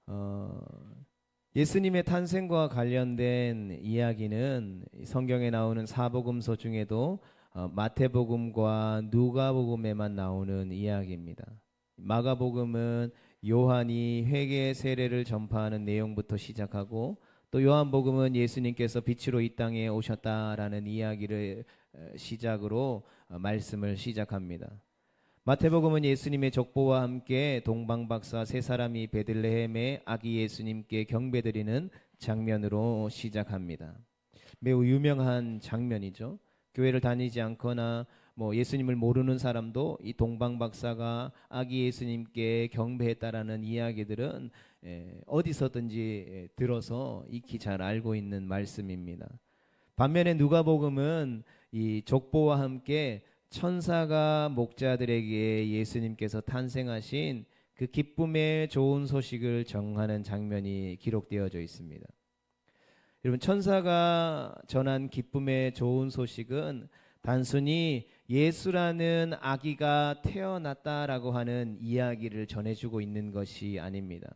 어, 예수님의 탄생과 관련된 이야기는 성경에 나오는 사복음서 중에도 마태복음과 누가복음에만 나오는 이야기입니다. 마가복음은 요한이 회개 세례를 전파하는 내용부터 시작하고, 또 요한복음은 예수님께서 빛으로 이 땅에 오셨다라는 이야기를 시작으로 말씀을 시작합니다. 마태복음은 예수님의 족보와 함께 동방박사 세 사람이 베들레헴에 아기 예수님께 경배드리는 장면으로 시작합니다. 매우 유명한 장면이죠. 교회를 다니지 않거나 예수님을 모르는 사람도 이 동방박사가 아기 예수님께 경배했다라는 이야기들은 어디서든지 들어서 익히 잘 알고 있는 말씀입니다. 반면에 누가복음은 이 족보와 함께 천사가 목자들에게 예수님께서 탄생하신 그 기쁨의 좋은 소식을 전하는 장면이 기록되어져 있습니다. 여러분, 천사가 전한 기쁨의 좋은 소식은 단순히 예수라는 아기가 태어났다라고 하는 이야기를 전해주고 있는 것이 아닙니다.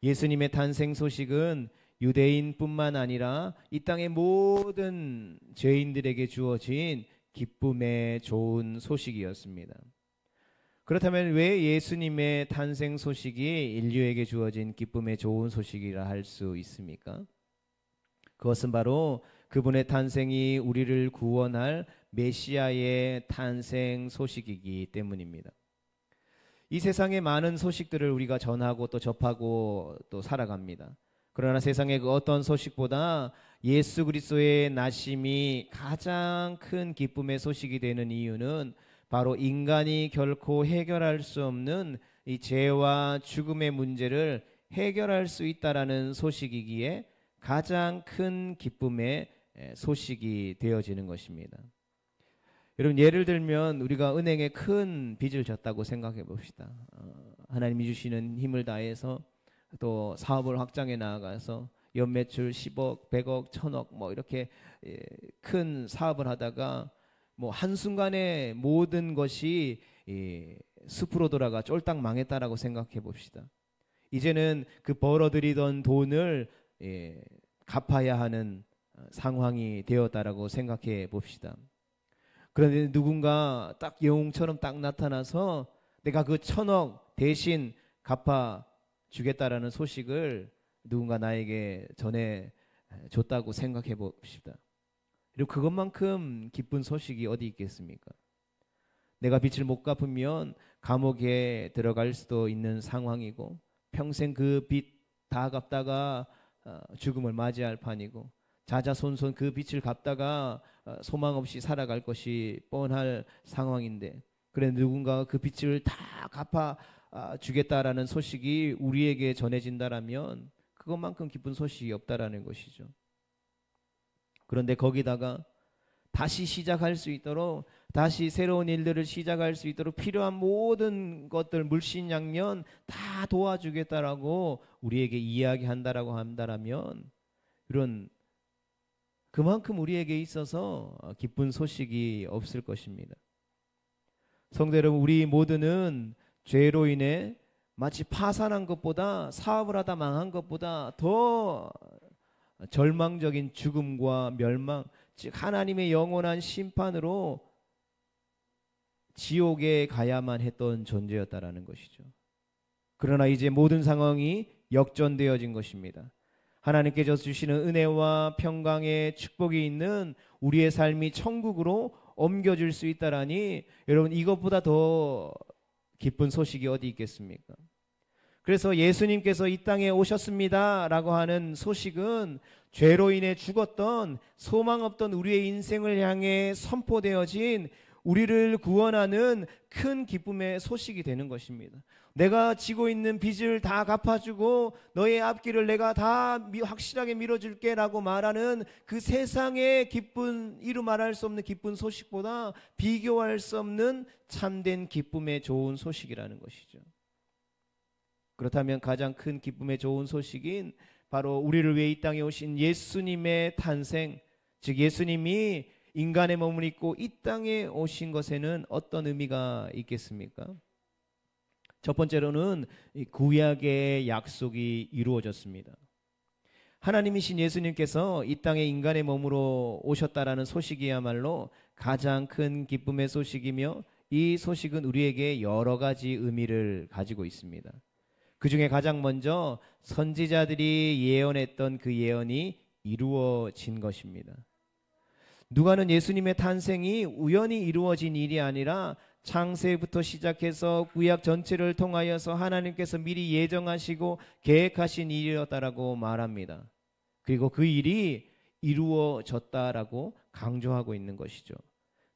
예수님의 탄생 소식은 유대인뿐만 아니라 이 땅의 모든 죄인들에게 주어진 기쁨의 좋은 소식이었습니다. 그렇다면 왜 예수님의 탄생 소식이 인류에게 주어진 기쁨의 좋은 소식이라 할 수 있습니까? 그것은 바로 그분의 탄생이 우리를 구원할 메시아의 탄생 소식이기 때문입니다. 이 세상의 많은 소식들을 우리가 전하고 또 접하고 또 살아갑니다. 그러나 세상의 그 어떤 소식보다 예수 그리스도의 나심이 가장 큰 기쁨의 소식이 되는 이유는 바로 인간이 결코 해결할 수 없는 이 죄와 죽음의 문제를 해결할 수 있다라는 소식이기에 가장 큰 기쁨의 소식이 되어지는 것입니다. 여러분, 예를 들면 우리가 은행에 큰 빚을 졌다고 생각해 봅시다. 하나님이 주시는 힘을 다해서 또 사업을 확장해 나아가서 연매출 10억, 100억, 1000억 이렇게 큰 사업을 하다가 한순간에 모든 것이 숲으로 돌아가 쫄딱 망했다라고 생각해 봅시다. 이제는 그 벌어들이던 돈을 갚아야 하는 상황이 되었다라고 생각해 봅시다. 그런데 누군가 딱 영웅처럼 딱 나타나서 내가 그 1000억 대신 갚아 주겠다라는 소식을 누군가 나에게 전해 줬다고 생각해 봅시다. 그리고 그것만큼 기쁜 소식이 어디 있겠습니까? 내가 빚을 못 갚으면 감옥에 들어갈 수도 있는 상황이고, 평생 그 빚 다 갚다가 죽음을 맞이할 판이고, 자자손손 그 빚을 갚다가 소망 없이 살아갈 것이 뻔할 상황인데, 그래 누군가가 그 빚을 다 갚아 주겠다라는 소식이 우리에게 전해진다라면 그것만큼 기쁜 소식이 없다라는 것이죠. 그런데 거기다가 다시 시작할 수 있도록, 다시 새로운 일들을 시작할 수 있도록 필요한 모든 것들 물신양면 다 도와주겠다라고 우리에게 이야기한다라고 한다라면, 이런 그만큼 우리에게 있어서 기쁜 소식이 없을 것입니다. 성도 여러분, 우리 모두는 죄로 인해 마치 파산한 것보다, 사업을 하다 망한 것보다 더 절망적인 죽음과 멸망, 즉 하나님의 영원한 심판으로 지옥에 가야만 했던 존재였다라는 것이죠. 그러나 이제 모든 상황이 역전되어진 것입니다. 하나님께서 주시는 은혜와 평강의 축복이 있는 우리의 삶이 천국으로 옮겨질 수 있다라니, 여러분, 이것보다 더 기쁜 소식이 어디 있겠습니까? 그래서 예수님께서 이 땅에 오셨습니다 라고 하는 소식은 죄로 인해 죽었던, 소망 없던 우리의 인생을 향해 선포되어진 우리를 구원하는 큰 기쁨의 소식이 되는 것입니다. 내가 지고 있는 빚을 다 갚아주고 너의 앞길을 내가 다 확실하게 밀어줄게 라고 말하는 그 세상의 기쁜, 이루 말할 수 없는 기쁜 소식보다 비교할 수 없는 참된 기쁨의 좋은 소식이라는 것이죠. 그렇다면 가장 큰 기쁨의 좋은 소식인 바로 우리를 위해 이 땅에 오신 예수님의 탄생, 즉 예수님이 인간의 몸을 입고 이 땅에 오신 것에는 어떤 의미가 있겠습니까? 첫 번째로는 이 구약의 약속이 이루어졌습니다. 하나님이신 예수님께서 이 땅에 인간의 몸으로 오셨다라는 소식이야말로 가장 큰 기쁨의 소식이며, 이 소식은 우리에게 여러 가지 의미를 가지고 있습니다. 그 중에 가장 먼저 선지자들이 예언했던 그 예언이 이루어진 것입니다. 누가는 예수님의 탄생이 우연히 이루어진 일이 아니라 창세부터 시작해서 구약 전체를 통하여서 하나님께서 미리 예정하시고 계획하신 일이었다라고 말합니다. 그리고 그 일이 이루어졌다라고 강조하고 있는 것이죠.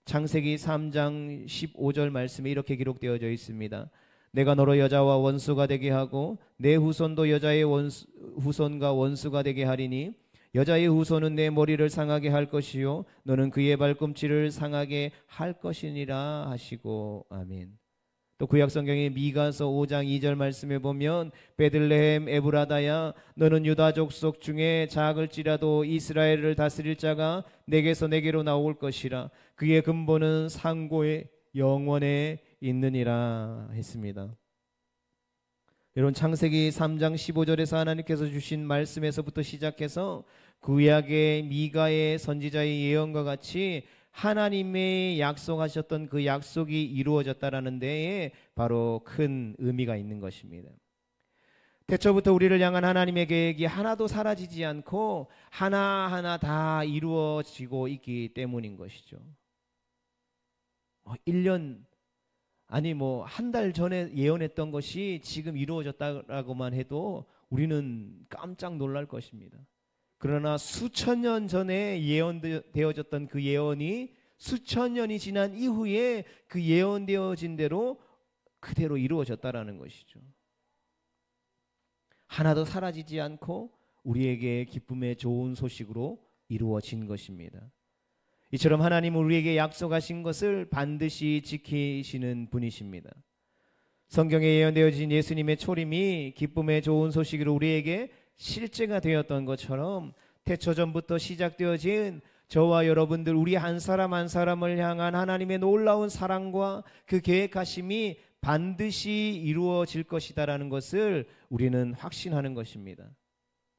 창세기 3장 15절 말씀에 이렇게 기록되어져 있습니다. 내가 너로 여자와 원수가 되게 하고 내 후손도 여자의 후손과 원수가 되게 하리니 여자의 후손은 내 머리를 상하게 할 것이요 너는 그의 발꿈치를 상하게 할 것이니라 하시고. 아멘. 또 구약 성경의 미가서 5장 2절 말씀에 보면 베들레헴 에브라다야 너는 유다 족속 중에 작을지라도 이스라엘을 다스릴 자가 내게서 내게로 나올 것이라 그의 근본은 상고의 영원에 있느니라 했습니다. 여러분, 창세기 3장 15절에서 하나님께서 주신 말씀에서부터 시작해서 구약의 미가의 선지자의 예언과 같이 하나님의 약속하셨던 그 약속이 이루어졌다라는 데에 바로 큰 의미가 있는 것입니다. 태초부터 우리를 향한 하나님의 계획이 하나도 사라지지 않고 하나하나 다 이루어지고 있기 때문인 것이죠. 1년 아니 한 달 전에 예언했던 것이 지금 이루어졌다라고만 해도 우리는 깜짝 놀랄 것입니다. 그러나 수천 년 전에 예언되어졌던 그 예언이 수천 년이 지난 이후에 그 예언되어진 대로 그대로 이루어졌다라는 것이죠. 하나도 사라지지 않고 우리에게 기쁨의 좋은 소식으로 이루어진 것입니다. 이처럼 하나님은 우리에게 약속하신 것을 반드시 지키시는 분이십니다. 성경에 예언되어진 예수님의 초림이 기쁨의 좋은 소식으로 우리에게 실제가 되었던 것처럼 태초전부터 시작되어진 저와 여러분들 우리 한 사람 한 사람을 향한 하나님의 놀라운 사랑과 그 계획하심이 반드시 이루어질 것이다라는 것을 우리는 확신하는 것입니다.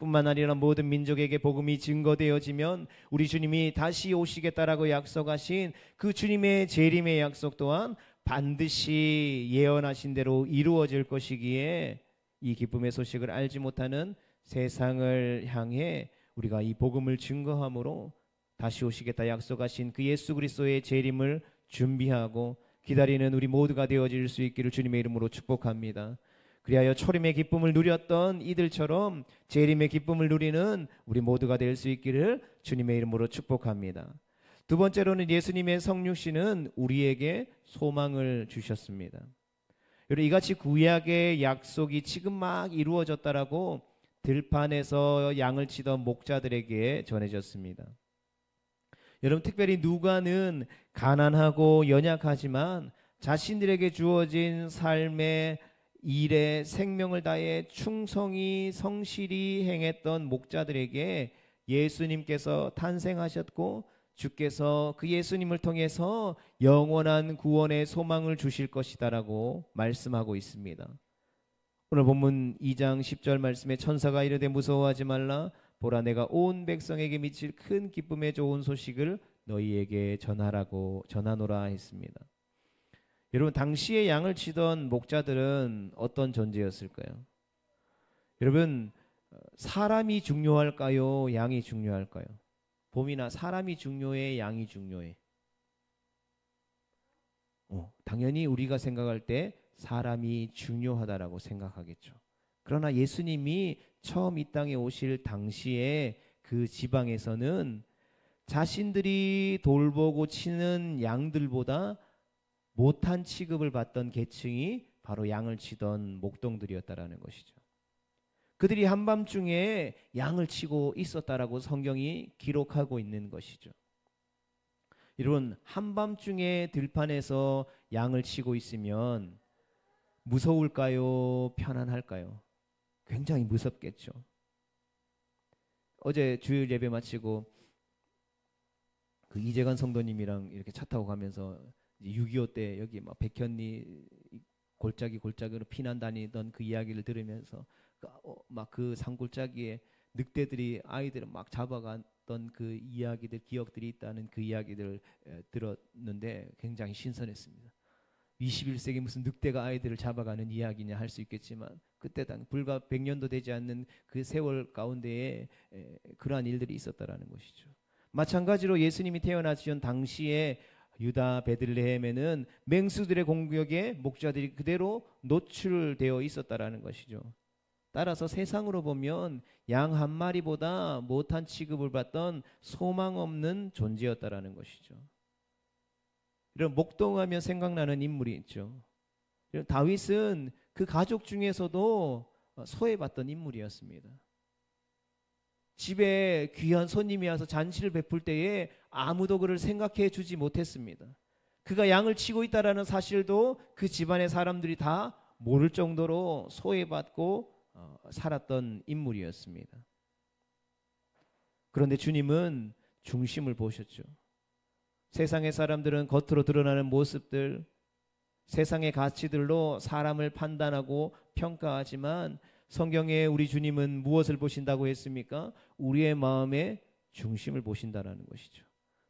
뿐만 아니라 모든 민족에게 복음이 증거되어지면 우리 주님이 다시 오시겠다라고 약속하신 그 주님의 재림의 약속 또한 반드시 예언하신 대로 이루어질 것이기에 이 기쁨의 소식을 알지 못하는 세상을 향해 우리가 이 복음을 증거함으로 다시 오시겠다 약속하신 그 예수 그리스도의 재림을 준비하고 기다리는 우리 모두가 되어질 수 있기를 주님의 이름으로 축복합니다. 그리하여 초림의 기쁨을 누렸던 이들처럼 재림의 기쁨을 누리는 우리 모두가 될 수 있기를 주님의 이름으로 축복합니다. 두 번째로는 예수님의 성육신은 우리에게 소망을 주셨습니다. 여러분, 이같이 구약의 약속이 지금 막 이루어졌다라고 들판에서 양을 치던 목자들에게 전해졌습니다. 여러분, 특별히 누가는 가난하고 연약하지만 자신들에게 주어진 삶의 일에 생명을 다해 충성히 성실히 행했던 목자들에게 예수님께서 탄생하셨고 주께서 그 예수님을 통해서 영원한 구원의 소망을 주실 것이다라고 말씀하고 있습니다. 오늘 본문 2장 10절 말씀에 천사가 이르되 무서워하지 말라 보라 내가 온 백성에게 미칠 큰 기쁨의 좋은 소식을 너희에게 전하노라 했습니다. 여러분, 당시에 양을 치던 목자들은 어떤 존재였을까요? 여러분, 사람이 중요할까요? 양이 중요할까요? 봄이나 사람이 중요해? 양이 중요해? 당연히 우리가 생각할 때 사람이 중요하다라고 생각하겠죠. 그러나 예수님이 처음 이 땅에 오실 당시에 그 지방에서는 자신들이 돌보고 치는 양들보다 못한 취급을 받던 계층이 바로 양을 치던 목동들이었다라는 것이죠. 그들이 한밤중에 양을 치고 있었다라고 성경이 기록하고 있는 것이죠. 여러분, 한밤중에 들판에서 양을 치고 있으면 무서울까요? 편안할까요? 굉장히 무섭겠죠. 어제 주일 예배 마치고 그 이재관 성도님이랑 이렇게 차 타고 가면서 6.25 때 여기 막 백현리 골짜기로 피난 다니던 그 이야기를 들으면서 막 그 산골짜기에 늑대들이 아이들을 막 잡아갔던 그 이야기들, 기억들이 있다는 그 이야기들을 들었는데 굉장히 신선했습니다. 21세기 무슨 늑대가 아이들을 잡아가는 이야기냐 할 수 있겠지만 그때 당 불과 100년도 되지 않는 그 세월 가운데에 그러한 일들이 있었다라는 것이죠. 마찬가지로 예수님이 태어나시던 당시에 유다 베들레헴에는 맹수들의 공격에 목자들이 그대로 노출되어 있었다라는 것이죠. 따라서 세상으로 보면 양 한 마리보다 못한 취급을 받던 소망 없는 존재였다라는 것이죠. 이런 목동하면 생각나는 인물이 있죠. 다윗은 그 가족 중에서도 소외받던 인물이었습니다. 집에 귀한 손님이 와서 잔치를 베풀 때에 아무도 그를 생각해 주지 못했습니다. 그가 양을 치고 있다는 사실도 그 집안의 사람들이 다 모를 정도로 소외받고 살았던 인물이었습니다. 그런데 주님은 중심을 보셨죠. 세상의 사람들은 겉으로 드러나는 모습들, 세상의 가치들로 사람을 판단하고 평가하지만 성경에 우리 주님은 무엇을 보신다고 했습니까? 우리의 마음의 중심을 보신다라는 것이죠.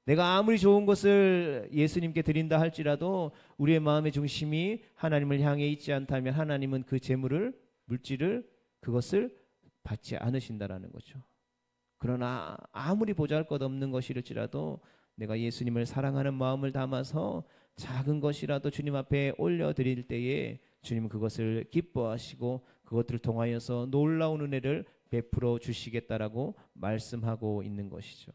내가 아무리 좋은 것을 예수님께 드린다 할지라도 우리의 마음의 중심이 하나님을 향해 있지 않다면 하나님은 그 재물을, 물질을, 그것을 받지 않으신다라는 거죠. 그러나 아무리 보잘것없는 것일지라도 내가 예수님을 사랑하는 마음을 담아서 작은 것이라도 주님 앞에 올려드릴 때에 주님은 그것을 기뻐하시고 그것들을 통하여서 놀라운 은혜를 베풀어 주시겠다라고 말씀하고 있는 것이죠.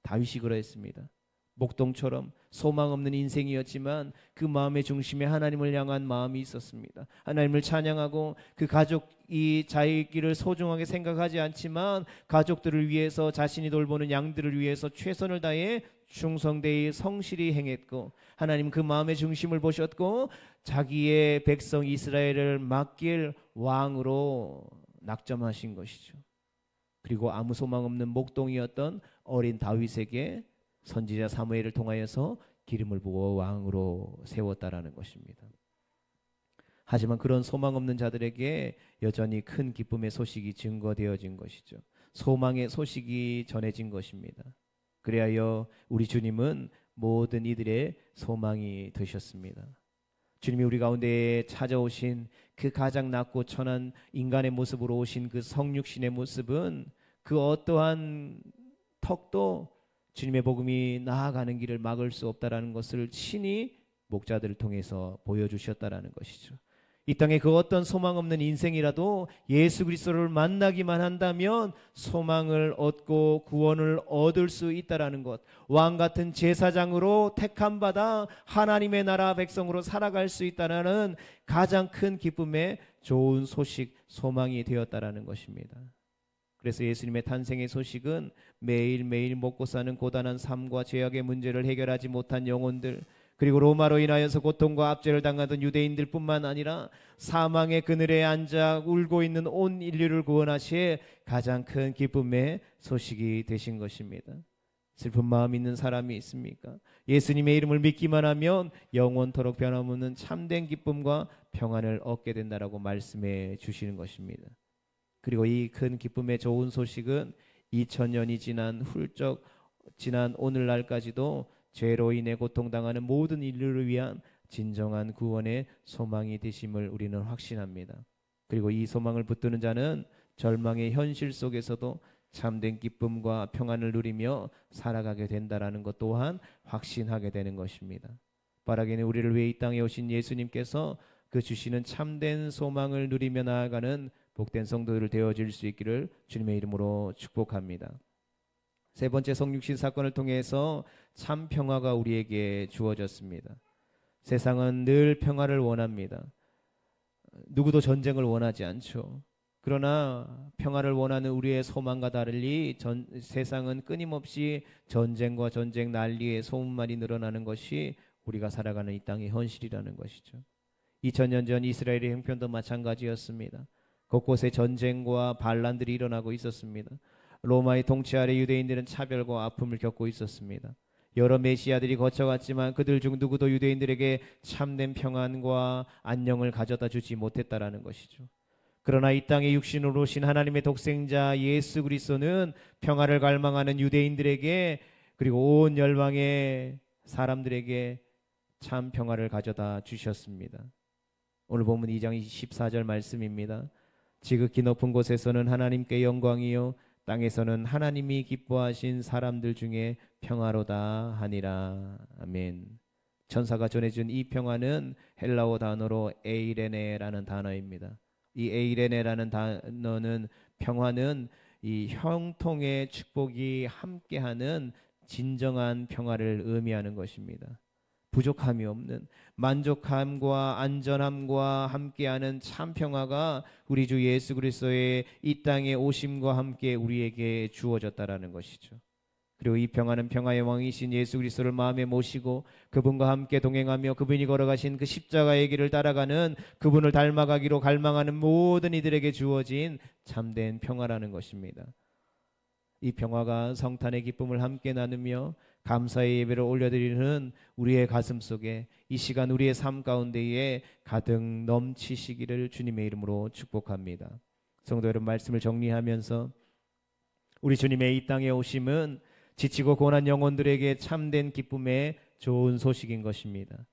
다윗이 그러했습니다. 목동처럼 소망 없는 인생이었지만 그 마음의 중심에 하나님을 향한 마음이 있었습니다. 하나님을 찬양하고 그 가족이 자기를 소중하게 생각하지 않지만 가족들을 위해서, 자신이 돌보는 양들을 위해서 최선을 다해 충성되이 성실히 행했고 하나님 그 마음의 중심을 보셨고 자기의 백성 이스라엘을 맡길 왕으로 낙점하신 것이죠. 그리고 아무 소망 없는 목동이었던 어린 다윗에게 선지자 사무엘을 통하여서 기름을 부어 왕으로 세웠다라는 것입니다. 하지만 그런 소망 없는 자들에게 여전히 큰 기쁨의 소식이 증거되어진 것이죠. 소망의 소식이 전해진 것입니다. 그리하여 우리 주님은 모든 이들의 소망이 되셨습니다. 주님이 우리 가운데 찾아오신 그 가장 낮고 천한 인간의 모습으로 오신 그 성육신의 모습은 그 어떠한 턱도 주님의 복음이 나아가는 길을 막을 수 없다라는 것을 친히 목자들을 통해서 보여주셨다라는 것이죠. 이 땅에 그 어떤 소망 없는 인생이라도 예수 그리스도를 만나기만 한다면 소망을 얻고 구원을 얻을 수 있다라는 것, 왕 같은 제사장으로 택함 받아 하나님의 나라 백성으로 살아갈 수 있다는 가장 큰 기쁨의 좋은 소식, 소망이 되었다라는 것입니다. 그래서 예수님의 탄생의 소식은 매일매일 먹고 사는 고단한 삶과 죄악의 문제를 해결하지 못한 영혼들, 그리고 로마로 인하여서 고통과 압제를 당하던 유대인들 뿐만 아니라 사망의 그늘에 앉아 울고 있는 온 인류를 구원하실 가장 큰 기쁨의 소식이 되신 것입니다. 슬픈 마음 있는 사람이 있습니까? 예수님의 이름을 믿기만 하면 영원토록 변함없는 참된 기쁨과 평안을 얻게 된다라고 말씀해 주시는 것입니다. 그리고 이 큰 기쁨의 좋은 소식은 2000년이 지난 훌쩍 지난 오늘날까지도 죄로 인해 고통당하는 모든 인류를 위한 진정한 구원의 소망이 되심을 우리는 확신합니다. 그리고 이 소망을 붙드는 자는 절망의 현실 속에서도 참된 기쁨과 평안을 누리며 살아가게 된다라는 것 또한 확신하게 되는 것입니다. 바라기는 우리를 위해 이 땅에 오신 예수님께서 그 주시는 참된 소망을 누리며 나아가는 복된 성도들 되어질 수 있기를 주님의 이름으로 축복합니다. 세 번째 성육신 사건을 통해서 참 평화가 우리에게 주어졌습니다. 세상은 늘 평화를 원합니다. 누구도 전쟁을 원하지 않죠. 그러나 평화를 원하는 우리의 소망과 달리 세상은 끊임없이 전쟁과 전쟁 난리의 소문만이 늘어나는 것이 우리가 살아가는 이 땅의 현실이라는 것이죠. 2000년 전 이스라엘의 형편도 마찬가지였습니다. 곳곳에 전쟁과 반란들이 일어나고 있었습니다. 로마의 통치 아래 유대인들은 차별과 아픔을 겪고 있었습니다. 여러 메시아들이 거쳐갔지만 그들 중 누구도 유대인들에게 참된 평안과 안녕을 가져다 주지 못했다라는 것이죠. 그러나 이 땅에 육신으로 오신 하나님의 독생자 예수 그리스도는 평화를 갈망하는 유대인들에게 그리고 온 열방의 사람들에게 참 평화를 가져다 주셨습니다. 오늘 본문 2장 14절 말씀입니다. 지극히 높은 곳에서는 하나님께 영광이요 땅에서는 하나님이 기뻐하신 사람들 중에 평화로다 하니라. 아멘. 천사가 전해준 이 평화는 헬라어 단어로 에이레네라는 단어입니다. 이 에이레네라는 단어는 평화는 이 형통의 축복이 함께하는 진정한 평화를 의미하는 것입니다. 부족함이 없는 만족함과 안전함과 함께하는 참 평화가 우리 주 예수 그리스도의 이 땅에 오심과 함께 우리에게 주어졌다라는 것이죠. 그리고 이 평화는 평화의 왕이신 예수 그리스도를 마음에 모시고 그분과 함께 동행하며 그분이 걸어가신 그 십자가의 길을 따라가는 그분을 닮아가기로 갈망하는 모든 이들에게 주어진 참된 평화라는 것입니다. 이 평화가 성탄의 기쁨을 함께 나누며 감사의 예배를 올려드리는 우리의 가슴 속에 이 시간 우리의 삶 가운데에 가득 넘치시기를 주님의 이름으로 축복합니다. 성도 여러분, 말씀을 정리하면서 우리 주님의 이 땅에 오심은 지치고 고난 영혼들에게 참된 기쁨의 좋은 소식인 것입니다.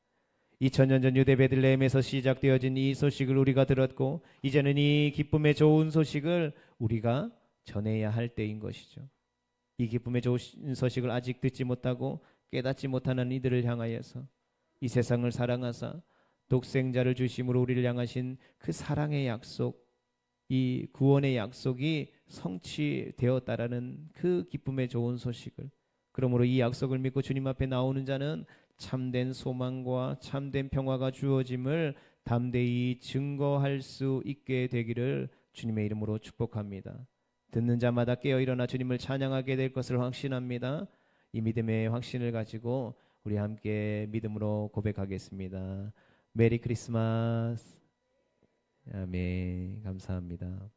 2000년 전 유대 베들레헴에서 시작되어진 이 소식을 우리가 들었고 이제는 이 기쁨의 좋은 소식을 우리가 전해야 할 때인 것이죠. 이 기쁨의 좋은 소식을 아직 듣지 못하고 깨닫지 못하는 이들을 향하여서 이 세상을 사랑하사 독생자를 주심으로 우리를 향하신 그 사랑의 약속, 이 구원의 약속이 성취되었다라는 그 기쁨의 좋은 소식을, 그러므로 이 약속을 믿고 주님 앞에 나오는 자는 참된 소망과 참된 평화가 주어짐을 담대히 증거할 수 있게 되기를 주님의 이름으로 축복합니다. 듣는 자마다 깨어 일어나 주님을 찬양하게 될 것을 확신합니다. 이 믿음의 확신을 가지고 우리 함께 믿음으로 고백하겠습니다. 메리 크리스마스. 아멘. 감사합니다.